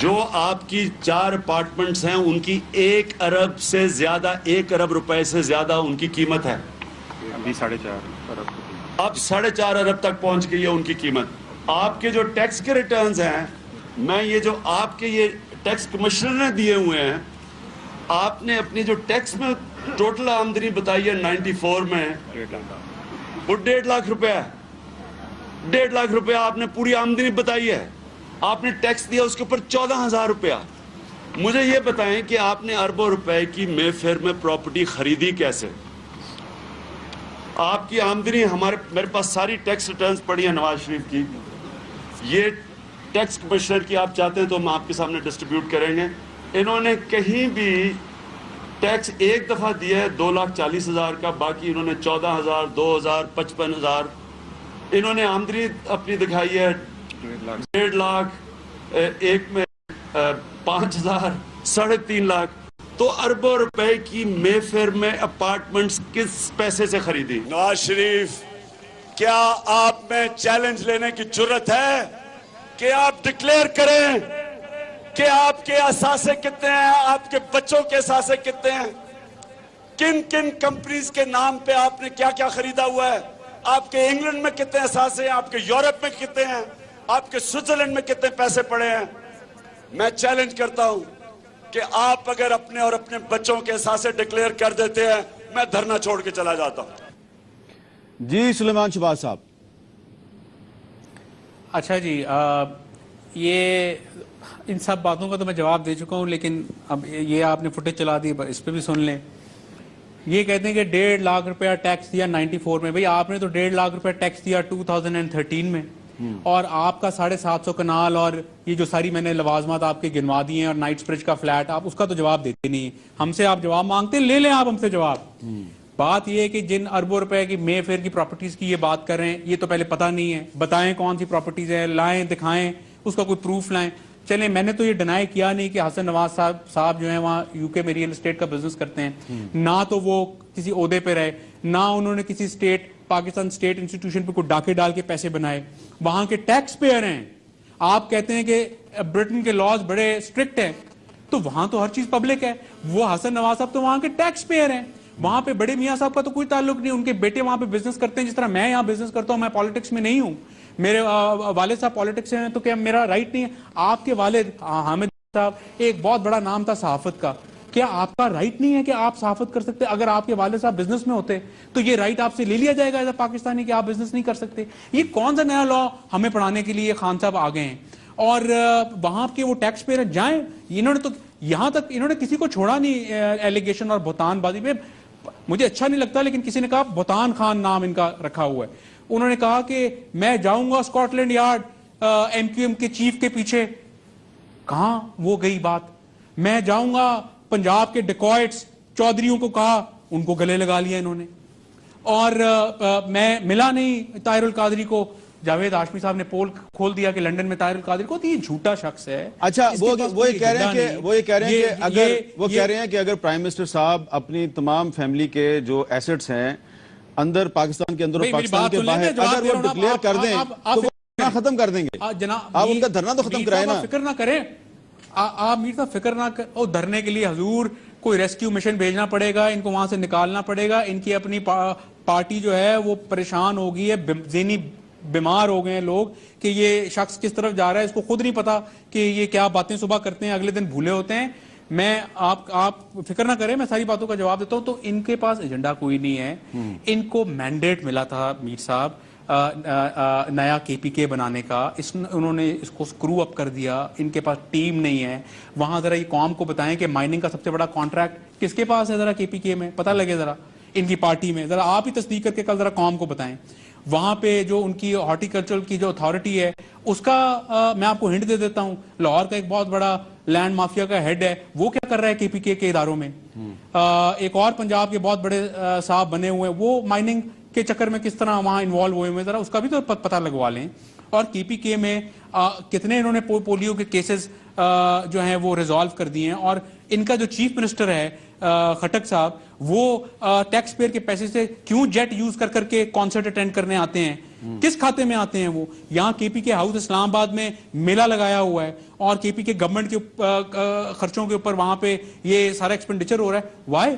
جو آپ کی 4 اپارٹمنٹس ہیں ان کی 1 ارب سے زیادہ 1 ارب روپے سے زیادہ ان کی قیمت ہے. ابھی 4.5 ارب. اب 4.5 ارب تک پہنچ گئی ہے ان کی قیمت. آپ کے جو ٹیکس کے ریٹرنز ہیں, میں یہ جو آپ کے یہ ٹیکس کمشنر نے دیے ہوئے ہیں, آپ نے اپنی جو ٹیکس میں ٹوٹل آمدنی بتائی ہے 94 میں وہ 1.5 لاکھ روپے ہے. 1.5 لاکھ روپے آپ نے پوری آمدنی بتائی ہے. آپ نے ٹیکس دیا اس کے اوپر 14,000 روپیہ. مجھے یہ بتائیں کہ آپ نے اربوں روپے کی مے فیئر میں پراپرٹی خریدی کیسے؟ آپ کی آمدنی میرے پاس ساری ٹیکس ریٹرنز پڑی ہیں نواز شریف کی. یہ ٹیکس کمشنر کی آپ چاہتے ہیں تو ہم آپ کے سامنے ڈسٹریبیوٹ کریں گے. انہوں نے کہیں بھی ٹیکس ایک دفعہ دیا ہے 2,40,000 کا, باقی انہوں نے 14,000, 2,000, 55,000. انہوں نے آمدنی اپنی دکھائی ہے 1.5 لاکھ, ایک میں 5,000, 3.5 لاکھ. تو اربوں روپے کی مے فیئر میں اپارٹمنٹس کس پیسے سے خریدی؟ نواز شریف, کیا آپ میں چیلنج لینے کی جرت ہے کہ آپ ڈکلیئر کریں کہ آپ کے اثاثے کتنے ہیں, آپ کے بچوں کے اثاثے کتنے ہیں, کن کن کمپنیز کے نام پہ آپ نے کیا کیا خریدا ہوا ہے, آپ کے انگلینڈ میں کتنے اثاثے ہیں, آپ کے یورپ میں کتنے ہیں, آپ کے سوئٹزرلینڈ میں کتنے پیسے پڑے ہیں. میں چیلنج کرتا ہوں کہ آپ اگر اپنے اور اپنے بچوں کے اثاثے ڈکلیئر کر دیتے ہیں, میں دھرنا چھوڑ کے چلا جاتا ہوں. جی سلیمان شہباز صاحب. اچھا جی, یہ ان سب باتوں کا تو میں جواب دے چکا ہوں, لیکن اب یہ آپ نے فوٹیج چلا دی, اس پہ بھی سن لیں. یہ کہتے ہیں کہ 1.5 لاکھ روپیہ ٹیکس دیا 94 میں. بھئی آپ نے تو 1.5 لاکھ روپیہ ٹیکس دیا 2013 میں, اور آپ کا 750 کنال اور یہ جو ساری میں نے لوازمات آپ کے گنوا دیے ہیں اور نائٹس برج کا فلیٹ, آپ اس کا تو جواب دیتے نہیں. ہم سے آپ جواب مانگتے, لے لیں آپ ہم سے جواب. بات یہ ہے کہ جن اربوں روپے کی مے فیئر کی پراپرٹیز کی یہ بات کر رہے ہیں, یہ تو پہلے پتہ نہیں ہے. بتائیں کون سی پراپرٹیز ہیں, لائیں, دکھائیں, اس کا کوئی پروف لائیں. چلیں, میں نے تو یہ ڈینائی کیا نہیں کہ حسن نواز صاحب جو ہیں وہاں یو کے میں ریئل اسٹیٹ کا بزنس کرتے ہیں. نہ تو وہ کسی عہدے پہ رہے, نہ انہوں نے کسی پاکستان اسٹیٹ انسٹیٹیوشن پہ کوئی ڈاکے ڈال کے پیسے بنائے. وہاں کے ٹیکس پیئر ہیں. آپ کہتے ہیں کہ برٹن کے لاز بڑے اسٹرکٹ ہیں, تو وہاں تو ہر چیز پبلک ہے. وہ حسن نواز صاحب تو وہاں کے ٹیکس پیئر ہیں. وہاں پہ بڑے میاں صاحب کا تو کوئی تعلق نہیں. ان کے بیٹے وہاں پہ بزنس کرتے ہیں, جس طرح میں یہاں بزنس کرتا ہوں. میں پالیٹکس میں نہیں ہوں, میرے والد صاحب پالیٹکس میں ہیں, تو کیا میرا رائٹ نہیں ہے؟ آپ کے والد حامد صاحب, ایک بہت بڑا نام تھا صحافت کا, کیا آپ کا رائٹ نہیں ہے کہ آپ صحافت کر سکتے؟ اگر آپ کے والد صاحب بزنس میں ہوتے تو یہ رائٹ آپ سے لے لیا جائے گا ایز اے پاکستانی کہ آپ بزنس نہیں کر سکتے. یہ کون سا نیا لا ہمیں پڑھانے کے لیے خان صاحب آ گئے ہیں؟ اور وہاں کے وہ ٹیکس پیئر جائیں. انہوں نے تو یہاں تک انہوں نے کسی کو چھوڑا نہیں ایلیگیشن اور بہتان بازی پہ. مجھے اچھا نہیں لگتا, لیکن کسی نے کہا بہتان خان نام ان کا رکھا ہوا ہے. انہوں نے کہا کہ میں جاؤں گا Scotland yard M Q M کے چیف کے پیچھے. کہاں وہ گئی بات؟ میں جاؤں گا پنجاب کے ڈیکوائٹس چودھریوں کو, کہا ان کو گلے لگا لیا انہوں نے. اور میں ملا نہیں طاہر القادری کو. جاوید ہاشمی صاحب نے پول کھول دیا کہ لندن میں طاہر القادری کو, تو یہ جھوٹا شخص ہے. اچھا, وہ یہ کہہ رہے ہیں کہ اگر پرائم منسٹر صاحب اپنی تمام فیملی کے جو ایسٹس ہیں اندر پاکستان کے اندر اور پاکستان کے باہر اگر وہ ڈکلیئر کر دیں تو وہ دھرنا ختم کر دیں گے. آپ ان کا دھرنا تو ختم کرائیں نا. فکر نہ کریں آپ, میر صاحب فکر نہ کریں. دھرنے کے لیے حضور کوئی ریسکیو مشن بھیجنا پڑے گا, ان کو وہاں سے نکالنا پڑے گا. ان کی اپنی پارٹی جو ہے وہ پریشان ہو گئی ہے, ذہنی بیمار ہو گئے ہیں لوگ کہ یہ شخص کس طرف جا رہا ہے. اس کو خود نہیں پتا کہ یہ کیا باتیں صبح کرتے ہیں, اگلے دن بھولے ہوتے ہیں. میں آپ فکر نہ کریں, میں ساری باتوں کا جواب دیتا ہوں. تو ان کے پاس ایجنڈا کوئی نہیں ہے. ان کو مینڈیٹ ملا تھا میر صاحب نیا کے پی کے بنانے کا, انہوں نے اس کو سکرو اپ کر دیا. ان کے پاس ٹیم نہیں ہے. وہاں ذرا یہ قوم کو بتائیں کہ مائننگ کا سب سے بڑا کانٹریکٹ کس کے پاس ہے, ذرا کے پی کے میں پتہ لگے, ذرا ان کی پارٹی میں. ذرا آپ ہی تصدیق کر کے کل ذرا قوم کو بتائیں. وہاں پہ جو ان کی ہارٹی کلچر کی جو اتھارٹی ہے, اس کا میں آپ کو ہنٹ دے دیتا ہوں. لاہور کا ایک بہت بڑا لینڈ مافیا کا ہیڈ ہے, وہ کیا کر رہا ہے کے پی کے اداروں میں. ایک اور پنجاب کے بہت بڑے صاحب بنے ہوئے ہیں, وہ مائننگ کے چکر میں کس طرح وہاں انوالو ہوئے ہوئے, ذرا اس کا بھی تو پتہ لگوا لیں. اور کے پی کے میں کتنے انہوں نے پولیو کے کیسز جو ہیں وہ ریزالو کر دیے ہیں. اور ان کا جو چیف منسٹر ہے خٹک صاحب, وہ ٹیکس پیئر کے پیسے سے کیوں جیٹ یوز کر کے کانسرٹ اٹینڈ کرنے آتے ہیں, کس کھاتے میں آتے ہیں وہ؟ یہاں کے پی کے ہاؤس اسلام آباد میں میلہ لگایا ہوا ہے اور کے پی کے گورنمنٹ کے خرچوں کے اوپر وہاں پہ یہ سارا ایکسپینڈیچر ہو رہا ہے. وائی؟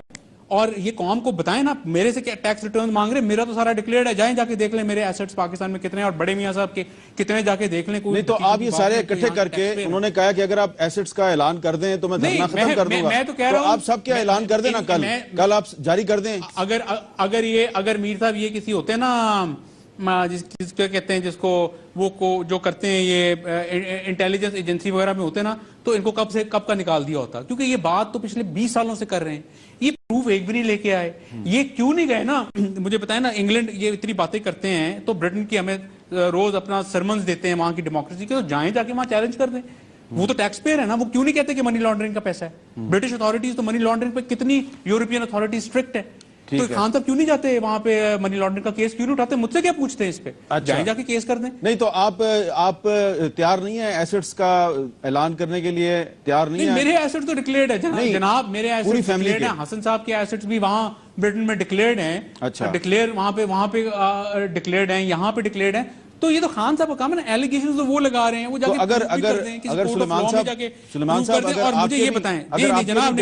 اور یہ قوم کو بتائیں نا, میرے سے کیا ٹیکس ریٹرن مانگ رہے ہیں؟ میرا تو سارا ڈکلیئرڈ ہے, جائیں جا کے دیکھ لیں میرے ایسٹس پاکستان میں کتنے, اور بڑے میاں صاحب کے کتنے, جا کے دیکھ لیں. نہیں تو آپ یہ سارے اکٹھے کر کے, انہوں نے کہا کہ اگر آپ ایسٹس کا اعلان کر دیں تو میں دھرنا ختم کر دوں گا. میں تو کہہ رہا ہوں آپ سب کے اعلان کر دیں نا, کل آپ جاری کر دیں. اگر میر صاحب یہ کسی ہوتے ہیں نا جس کو کہتے ہیں, جس کو وہ جو کرتے ہیں یہ انٹیلیجنس ایجنسی وغیرہ میں ہوتے ہیں نا, تو ان کو کب کا نکال دیا ہوتا, کیونکہ یہ بات تو پچھلے 20 سالوں سے کر رہے ہیں. یہ پروف ایک بھی نہیں لے کے آئے. یہ کیوں نہیں گئے نا, مجھے بتائیں نا, انگلینڈ یہ اتنی باتیں کرتے ہیں تو برٹن کی ہمیں روز اپنا سرمنز دیتے ہیں وہاں کی ڈیموکریسی کے, تو جائیں جا کے وہاں چیلنج کر دیں. وہ تو ٹیکس پیئر ہے نا, وہ کیوں نہیں کہتے کہ منی لانڈرنگ کا پیسہ ہے؟ برٹش اتھارٹیز تو منی لانڈرنگ پہ کتنی یورپین اتھارٹیز اسٹرکٹ ہے, تو خان صاحب کیوں نہیں جاتے وہاں پہ منی لانڈرنگ کا کیس کیوں نہیں اٹھاتے؟ مجھ سے کیا پوچھتے ہیں اس پہ؟ جائیں جا کے کیس کر دیں. نہیں تو آپ تیار نہیں ہیں ایسٹس کا اعلان کرنے کے لیے؟ تیار نہیں ہیں؟ میرے ایسٹس تو ڈکلیئرڈ ہے جناب, میرے ایسٹس ڈکلیئرڈ ہیں. حسن صاحب کے ایسٹس بھی وہاں برٹن میں ڈکلیئرڈ ہیں, ڈکلیئر وہاں پہ ڈکلیئرڈ ہیں, یہاں پہ ڈکلیئرڈ ہیں. تو یہ تو خان صاحب کا کام ہے نا, ایلیگیشنز تو وہ لگا رہے ہیں, وہ جا کے اگر سلیمان صاحب اور مجھے یہ بتائیں, نہیں جناب,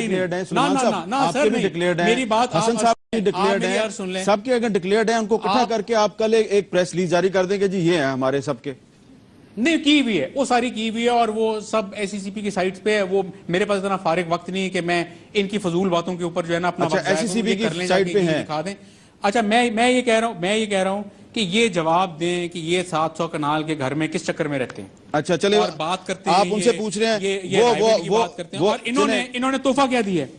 میری بات, حسن صاحب ڈکلیئرڈ ہیں, سب کے اگر ڈکلیئرڈ ہیں ان کو اکٹھا کر کے آپ کل ایک پریس ریلیز جاری کر دیں کہ جی یہ ہیں ہمارے سب کے. نہیں کی ہوئی ہے, وہ ساری کی ہوئی ہے, اور وہ سب ایس سی سی پی کی سائٹس پہ ہے. وہ میرے پاس اتنا فارغ وقت نہیں ہے کہ میں ان کی فضول باتوں کے اوپر جو ہے نا اپنا وقت ایس سی سی پی کی سائٹ پہ ہیں دکھا دیں. اچھا میں یہ کہہ رہا ہوں کہ یہ جواب دیں کہ یہ 700 کنال کے گھر میں کس چکر میں رہتے ہیں. اچھا چلے, اور بات کرتے ہیں, آپ ان سے پوچھ رہے ہیں اور انہوں نے تحفہ کیا دیا ہے؟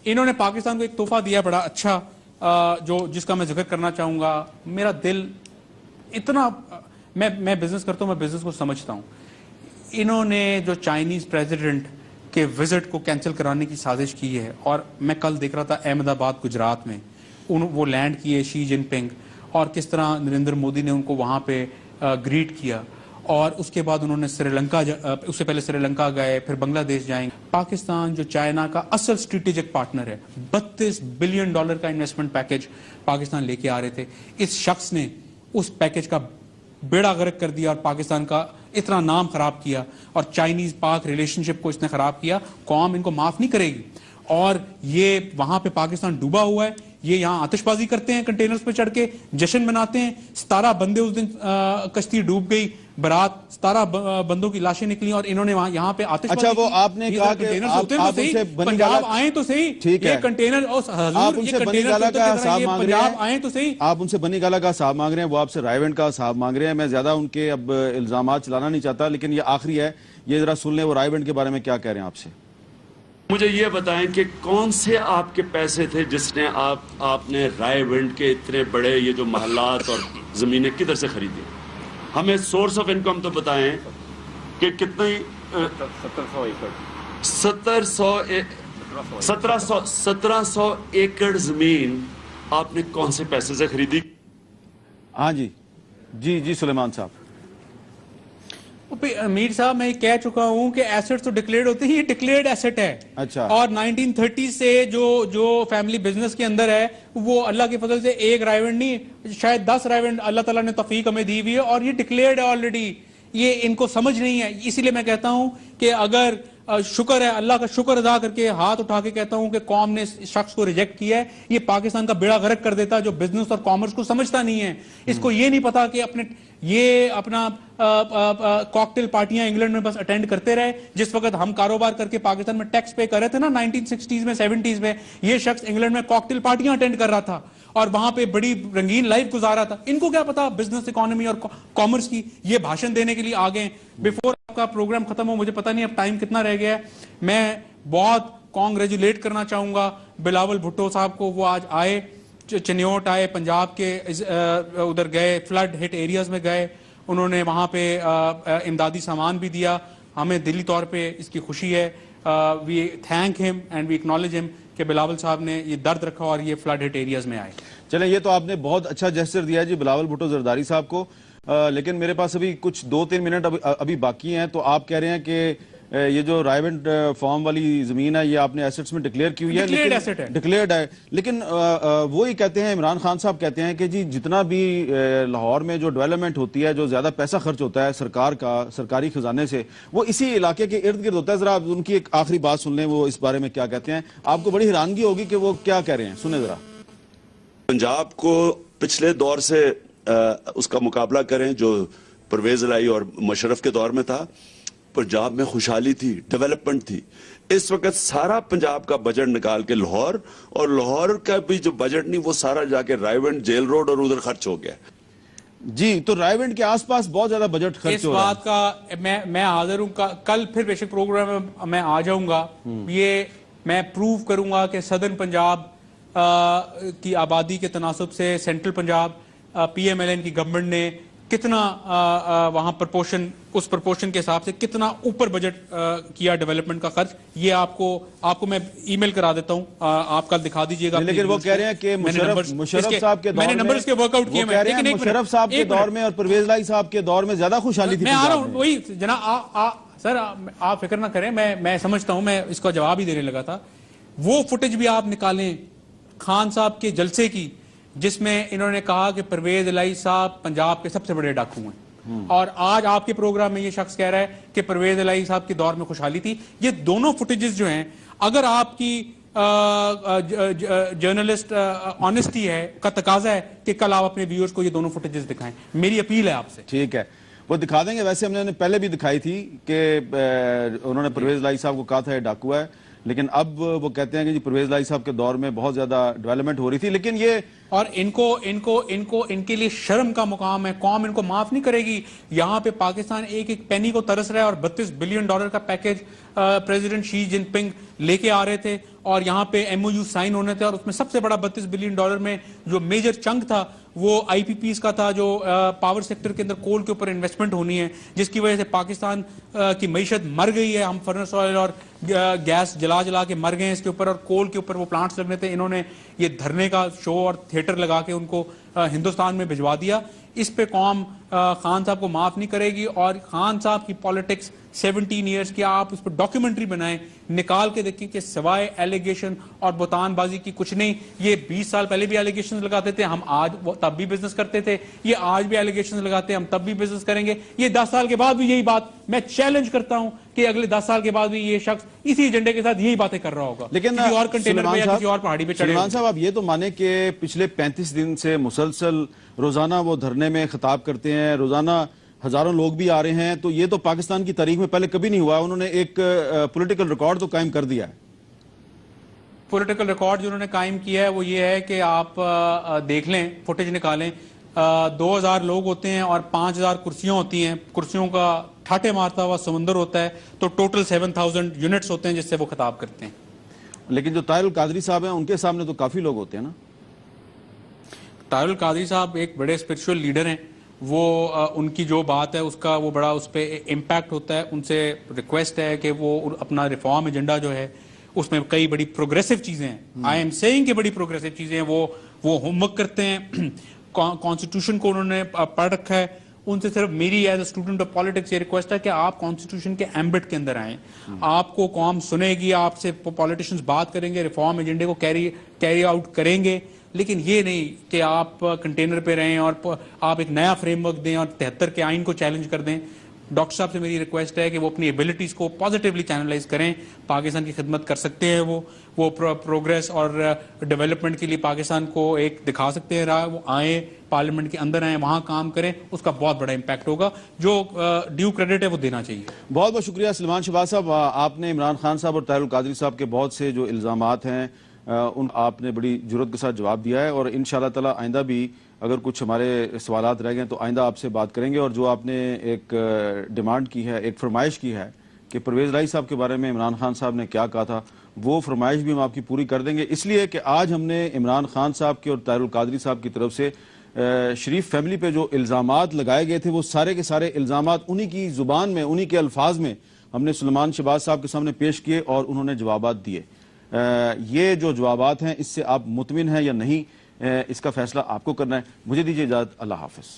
انہوں نے پاکستان کو ایک تحفہ دیا بڑا اچھا, جس کا میں ذکر کرنا چاہوں گا. میرا دل اتنا, میں بزنس کرتا ہوں, میں بزنس کو سمجھتا ہوں. انہوں نے جو چائنیز پریزیڈنٹ کے وزٹ کو کینسل کرانے کی سازش کی ہے, اور میں کل دیکھ رہا تھا احمد آباد گجرات میں وہ لینڈ کیے شی جن پنگ, اور کس طرح نریندر مودی نے ان کو وہاں پہ گریٹ کیا, اور اس کے بعد انہوں نے سری لنکا, اس سے پہلے سری لنکا گئے, پھر بنگلہ دیش جائیں. پاکستان جو چائنا کا اصل اسٹریٹجک پارٹنر ہے, $32 بلین کا انویسٹمنٹ پیکج پاکستان لے کے آ رہے تھے. اس شخص نے اس پیکج کا بیڑا غرق کر دیا اور پاکستان کا اتنا نام خراب کیا, اور چائنیز پاک ریلیشن شپ کو اس نے خراب کیا. قوم ان کو معاف نہیں کرے گی, اور یہ وہاں پہ پاکستان ڈوبا ہوا ہے. یہ یہاں آتش بازی کرتے ہیں, کنٹینرز پہ چڑھ کے جشن مناتے ہیں. 17 بندے اس دن کشتی ڈوب گئی, برات 17 بندوں کی لاشیں نکلی, اور انہوں نے یہاں پہ آتش بازی. اچھا وہ آپ نے کہا کہ آپ ان سے پنجاب آئیں تو صحیح, یہ کنٹینر, آپ ان سے بنی گالا کا حساب مانگ رہے ہیں, آئیں تو صحیح, آپ ان سے بنی گالا کا حساب مانگ رہے ہیں, وہ آپ سے رائیونڈ کا حساب مانگ رہے ہیں. میں زیادہ ان کے اب الزامات چلانا نہیں چاہتا, لیکن یہ آخری ہے, یہ ذرا سن لیں وہ رائیونڈ کے بارے میں کیا کہہ رہے ہیں آپ سے. مجھے یہ بتائیں کہ کون سے آپ کے پیسے تھے جس نے آپ نے رائے ونڈ کے اتنے بڑے یہ جو محلات اور زمینیں کدھر سے خریدی؟ ہمیں سورس آف انکم تو بتائیں کہ کتنی 1700 ایکڑ زمین آپ نے کون سے پیسے سے خریدی؟ ہاں جی سلیمان صاحب. امیر صاحب میں کہہ چکا ہوں کہ ایسٹ تو ڈکلیئرڈ ہوتے ہیں, یہ ڈکلیئرڈ ایسٹ ہے. اچھا. اور 1930 سے جو فیملی بزنس کے اندر ہے وہ اللہ کے فضل سے ایک رائیونڈ نہیں, شاید 10 رائیونڈ اللہ تعالیٰ نے توفیق ہمیں دی ہوئی ہے, اور یہ ڈکلیئرڈ ہے آلریڈی. یہ ان کو سمجھ نہیں ہے, اسی لیے میں کہتا ہوں کہ اگر شکر ہے, اللہ کا شکر ادا کر کے ہاتھ اٹھا کے کہتا ہوں کہ قوم نے اس شخص کو ریجیکٹ کیا ہے. یہ پاکستان کا بیڑا غرق کر دیتا جو بزنس اور کامرس کو سمجھتا نہیں ہے. اس کو یہ نہیں پتا کہ اپنا کاکٹیل پارٹیاں انگلینڈ میں بس اٹینڈ کرتے رہے. جس وقت ہم کاروبار کر کے پاکستان میں ٹیکس پے کر رہے تھے نا 1960s میں 70s میں, یہ شخص انگلینڈ میں کاکٹیل پارٹیاں اٹینڈ کر رہا تھا اور وہاں پہ بڑی رنگین لائف گزارا تھا. ان کو کیا پتا بزنس, اکانومی اور کامرس کی. یہ بھاشن دینے کے لیے آ گئے. بیفور آپ کا پروگرام ختم ہو, مجھے پتا نہیں اب ٹائم کتنا رہ گیا ہے, میں بہت کانگریچولیٹ کرنا چاہوں گا بلاول بھٹو صاحب کو. وہ آج آئے, چنیوٹ آئے, پنجاب کے ادھر گئے, فلڈ ہٹ ایریاز میں گئے, انہوں نے وہاں پہ امدادی سامان بھی دیا. ہمیں دلی طور پہ اس کی خوشی ہے. We thank him and we acknowledge him کہ بلاول صاحب نے یہ درد رکھا اور یہ فلڈ ہٹ ایریاز میں آئے. چلیں, یہ تو آپ نے بہت اچھا جیسچر دیا جی بلاول بھٹو زرداری صاحب کو. لیکن میرے پاس ابھی کچھ 2-3 منٹ ابھی باقی ہیں. تو آپ کہہ رہے ہیں کہ یہ جو رائیونٹ فارم والی زمین ہے یہ آپ نے ایسٹس میں ڈکلیئر کی ہوئی ہے, ڈکلیئرڈ ہے, لیکن وہی کہتے ہیں, عمران خان صاحب کہتے ہیں کہ جی جتنا بھی لاہور میں جو ڈیولپمنٹ ہوتی ہے, جو زیادہ پیسہ خرچ ہوتا ہے سرکار کا, سرکاری خزانے سے, وہ اسی علاقے کے ارد گرد ہوتا ہے. ذرا ان کی ایک آخری بات سن لیں, وہ اس بارے میں کیا کہتے ہیں. آپ کو بڑی حیرانگی ہوگی کہ وہ کیا کہہ رہے ہیں, سنیں ذرا. پنجاب کو پچھلے دور سے اس کا مقابلہ کریں جو پرویز الہی اور مشرف کے دور میں تھا, پنجاب میں خوشحالی تھی, ڈیولپمنٹ تھی. اس وقت سارا پنجاب کا بجٹ نکال کے لاہور, اور لاہور کا بھی جو بجٹ نہیں وہ سارا جا کے رائیونٹ, جیل روڈ اور ادھر خرچ ہو گیا. جی, تو رائیونٹ کے آس پاس بہت زیادہ بجٹ خرچ ہو رہا ہے. اس بات کا میں حاضر ہوں, کل پھر بیشک پروگرام میں میں آ جاؤں گا. یہ میں پروو کروں گا کہ صدرن پنجاب کی آبادی کے تناسب سے سینٹرل پنجاب PMLN کی گورنمنٹ نے کتنا وہاں پرپورشن, اس پرپورشن کے حساب سے کتنا اوپر بجٹ کیا ڈیولپمنٹ کا خرچ. یہ آپ کو میں ای میل کرا دیتا ہوں, آپ کل دکھا دیجئے گا. لیکن وہ کہہ رہے ہیں کہ مشرف صاحب کے دور میں, نمبرز کے ورک آؤٹ کیے, مشرف صاحب کے دور میں اور پرویز الہی صاحب کے دور میں زیادہ خوشحالی تھی. میں آ رہا ہوں, وہی جناب سر آپ فکر نہ کریں, میں سمجھتا ہوں, میں اس کا جواب ہی دینے لگا تھا. وہ فوٹیج بھی آپ نکالیں خان صاحب کے جلسے کی, جس میں انہوں نے کہا کہ پرویز الہی صاحب پنجاب کے سب سے بڑے ڈاکو ہیں, اور آج آپ کے پروگرام میں یہ شخص کہہ رہا ہے کہ پرویز الہی صاحب کے دور میں خوشحالی تھی. یہ دونوں فوٹیجز جو ہیں, اگر آپ کی جرنلسٹ آنیسٹی ہے کا تقاضا ہے کہ کل آپ اپنے ویورز کو یہ دونوں فوٹیجز دکھائیں, میری اپیل ہے آپ سے. ٹھیک ہے, وہ دکھا دیں گے. ویسے ہم نے پہلے بھی دکھائی تھی کہ انہوں نے پرویز الہی صاحب کو کہا تھا یہ ڈاکو ہے, لیکن اب وہ کہتے ہیں کہ جی پرویز الہی صاحب کے دور میں بہت زیادہ ڈیولپمنٹ ہو رہی تھی. لیکن یہ اور ان کے لیے شرم کا مقام ہے, قوم ان کو معاف نہیں کرے گی. یہاں پہ پاکستان ایک پینی کو ترس رہا ہے, اور $32 بلین کا پیکج پریزیڈنٹ شی جن پنگ لے کے آ رہے تھے, اور یہاں پہ MOU سائن ہونے تھے, اور اس میں سب سے بڑا $32 بلین میں جو میجر چنک تھا وہ IPPs کا تھا, جو پاور سیکٹر کے اندر کول کے اوپر انویسٹمنٹ ہونی ہے, جس کی وجہ سے پاکستان کی معیشت مر گئی ہے. ہم فرنس آئل اور گیس جلا کے مر گئے ہیں اس کے اوپر, اور کول کے اوپر وہ پلانٹس لگنے تھے. انہوں نے یہ دھرنے کا شو اور تھیٹر لگا کے ان کو ہندوستان میں بھجوا دیا. اس پہ قوم خان صاحب کو معاف نہیں کرے گی. اور خان صاحب کی پالیٹکس 17 ایئرز کی, آپ اس پر ڈاکیومنٹری بنائیں, نکال کے دیکھیں کہ سوائے ایلیگیشن اور بہتان بازی کی کچھ نہیں. یہ 20 سال پہلے بھی ایلیگیشن لگاتے تھے, ہم آج تب بھی بزنس کرتے تھے, یہ آج بھی ایلیگیشن لگاتے ہیں, ہم تب بھی بزنس کریں گے. یہ 10 سال کے بعد بھی یہی بات, میں چیلنج کرتا ہوں کہ اگلے 10 سال کے بعد بھی یہ شخص اسی ایجنڈے کے ساتھ یہی باتیں کر رہا ہوگا, لیکن کسی اور کنٹینر پہ یا کسی اور پہاڑی پہ چڑھے. سلیمان صاحب, آپ یہ تو مانے کہ پچھلے 35 دن سے مسلسل روزانہ وہ دھرنے میں خطاب کرتے ہیں, روزانہ ہزاروں لوگ بھی آ رہے ہیں, تو یہ تو پاکستان کی تاریخ میں پہلے کبھی نہیں ہوا. انہوں نے ایک پولیٹیکل ریکارڈ تو قائم کر دیا ہے. پولیٹیکل ریکارڈ جو انہوں نے قائم کیا ہے وہ یہ ہے کہ آپ دیکھ لیں, فوٹیج نکالیں, 2000 لوگ ہوتے ہیں اور 5000 کرسیاں ہوتی ہیں, کرسیوں کا ٹھاٹے مارتا ہوا سمندر ہوتا ہے, تو ٹوٹل 7000 یونٹس ہوتے ہیں جس سے وہ خطاب کرتے ہیں. لیکن جو طاہر القادری صاحب ہیں ان کے سامنے تو کافی لوگ ہوتے ہیں نا. طاہر القادری صاحب ایک بڑے اسپرچول لیڈر ہیں, وہ ان کی جو بات ہے اس کا وہ بڑا اس پہ امپیکٹ ہوتا ہے. ان سے ریکویسٹ ہے کہ وہ اپنا ریفارم ایجنڈا جو ہے اس میں کئی بڑی پروگریسو چیزیں ہیں, آئی ایم سیئنگ کہ بڑی پروگریسو چیزیں ہیں, وہ ہوم ورک کرتے ہیں, کانسٹیٹیوشن کو انہوں نے پڑھ رکھا ہے. ان سے صرف میری as a student of politics یہ ریکویسٹ ہے کہ آپ کانسٹیٹیوشن کے ایمبٹ کے اندر آئیں. آپ کو قوم سنے گی, آپ سے پالیٹیشنز بات کریں گے, ریفارم ایجنڈے کو کیری آؤٹ کریں گے, لیکن یہ نہیں کہ آپ کنٹینر پہ رہیں اور آپ ایک نیا فریم ورک دیں اور 73 کے آئین کو چیلنج کر دیں. ڈاکٹر صاحب سے میری ریکویسٹ ہے کہ وہ اپنی ایبلٹیز کو پازیٹیولی چینلائز کریں, پاکستان کی خدمت کر سکتے ہیں, وہ پروگریس اور ڈیولپمنٹ کے لیے پاکستان کو ایک دکھا سکتے ہیں راہ, وہ آئیں پارلیمنٹ کے اندر آئیں, وہاں کام کریں, اس کا بہت بڑا امپیکٹ ہوگا. جو ڈیو کریڈٹ ہے وہ دینا چاہیے. بہت بہت شکریہ سلیمان شہباز صاحب. آپ نے عمران خان صاحب اور طاہر القادری صاحب کے بہت سے جو الزامات ہیں ان آپ نے بڑی جرات کے ساتھ جواب دیا ہے, اور انشاءاللہ تعالی آئندہ بھی اگر کچھ ہمارے سوالات رہ گئے تو آئندہ آپ سے بات کریں گے. اور جو آپ نے ایک ڈیمانڈ کی ہے, ایک فرمائش کی ہے کہ پرویز الہی صاحب کے بارے میں عمران خان صاحب نے کیا کہا تھا, وہ فرمائش بھی ہم آپ کی پوری کر دیں گے. اس لیے کہ آج ہم نے عمران خان صاحب کے اور طاہر القادری صاحب کی طرف سے شریف فیملی پہ جو الزامات لگائے گئے تھے وہ سارے کے سارے الزامات انہی کی زبان میں, انہی کے الفاظ میں ہم نے سلیمان شہباز صاحب کے سامنے پیش کیے اور انہوں نے جوابات دیے. یہ جو جوابات ہیں اس سے آپ مطمئن ہیں یا نہیں, اس کا فیصلہ آپ کو کرنا ہے. مجھے دیجیے اجازت, اللہ حافظ.